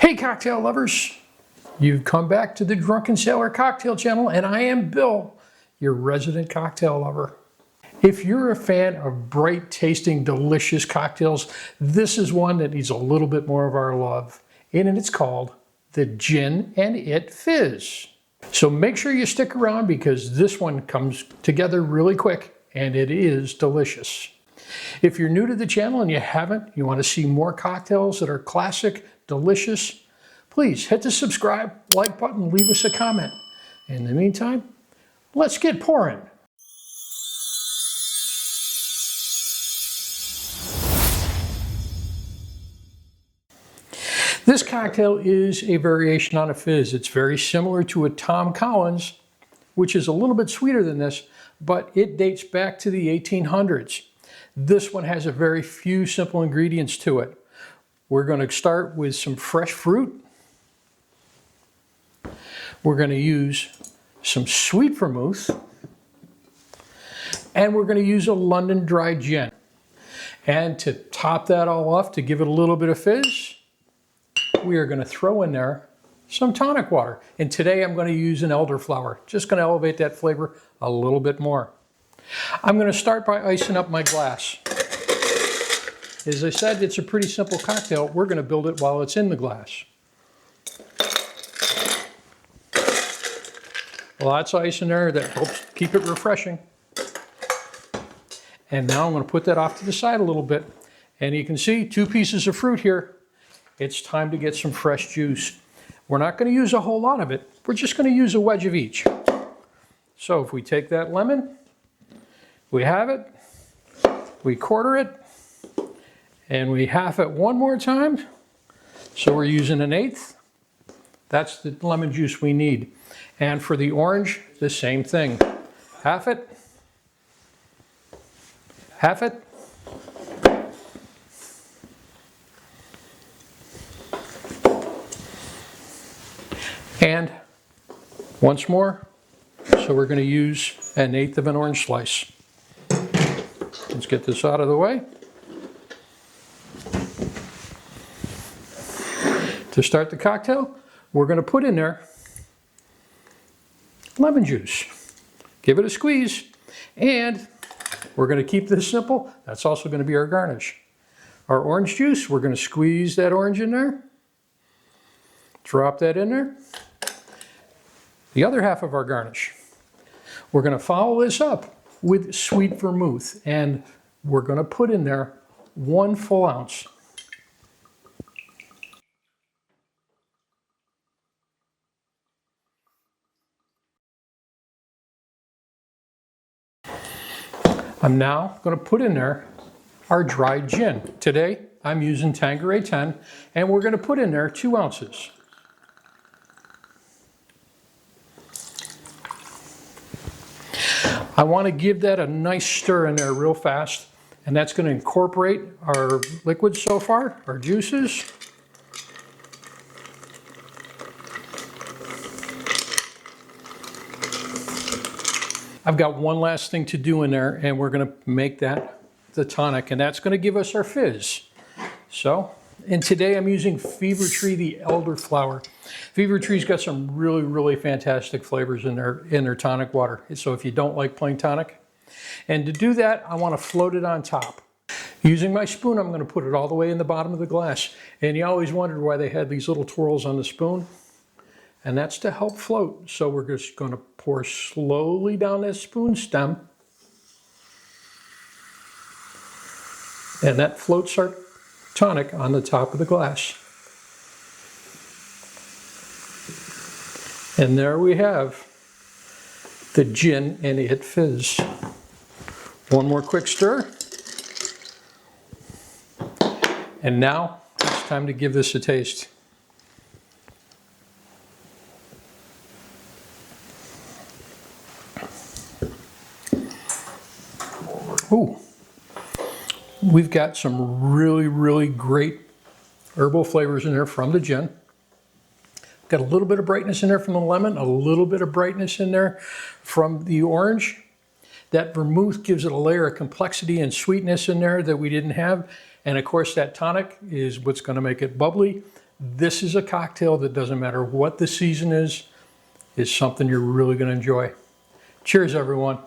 Hey cocktail lovers, you've come back to the Drunken Sailor Cocktail Channel and I am Bill, your resident cocktail lover. If you're a fan of bright tasting delicious cocktails, this is one that needs a little bit more of our love, and it's called the Gin IT Fizz. So make sure you stick around because this one comes together really quick and it is delicious. If you're new to the channel and you want to see more cocktails that are classic, delicious, please hit the subscribe, like button, leave us a comment. In the meantime, let's get pouring. This cocktail is a variation on a fizz. It's very similar to a Tom Collins, which is a little bit sweeter than this, but it dates back to the 1800s. This one has a very few simple ingredients to it. We're going to start with some fresh fruit. We're going to use some sweet vermouth. And we're going to use a London dry gin. And to top that all off, to give it a little bit of fizz, we are going to throw in there some tonic water. And today I'm going to use an elderflower. Just going to elevate that flavor a little bit more. I'm going to start by icing up my glass. As I said, it's a pretty simple cocktail. We're going to build it while it's in the glass. Lots of ice in there that helps keep it refreshing. And now I'm going to put that off to the side a little bit. And you can see 2 pieces of fruit here. It's time to get some fresh juice. We're not going to use a whole lot of it. We're just going to use a wedge of each. So if we take that lemon, we have it, we quarter it, and we half it one more time. So we're using 1/8. That's the lemon juice we need. And for the orange, the same thing. Half it, half it, and once more. So we're going to use 1/8 of an orange slice. Let's get this out of the way. To start the cocktail, we're going to put in there lemon juice. Give it a squeeze. And we're going to keep this simple. That's also going to be our garnish. Our orange juice, we're going to squeeze that orange in there. Drop that in there. The other half of our garnish. We're going to follow this up with sweet vermouth, and we're going to put in there 1 full ounce. I'm now going to put in there our dried gin. Today I'm using Tanqueray 10, and we're going to put in there 2 ounces. I want to give that a nice stir in there real fast, and that's going to incorporate our liquids so far, our juices. I've got one last thing to do in there, and we're going to make that the tonic, and that's going to give us our fizz. So, and today I'm using Fever Tree, the elderflower. Fever Tree's got some really fantastic flavors in their tonic water. So if you don't like plain tonic, and to do that, I want to float it on top. Using my spoon, I'm going to put it all the way in the bottom of the glass. And you always wondered why they had these little twirls on the spoon. And that's to help float. So we're just going to pour slowly down that spoon stem. And that floats our tonic on the top of the glass. And there we have the Gin IT Fizz. One more quick stir. And now it's time to give this a taste. Ooh. We've got some really great herbal flavors in there from the gin. Got a little bit of brightness in there from the lemon, a little bit of brightness in there from the orange. That vermouth gives it a layer of complexity and sweetness in there that we didn't have. And of course that tonic is what's going to make it bubbly. this is a cocktail that doesn't matter what the season is something you're really going to enjoy. Cheers, everyone.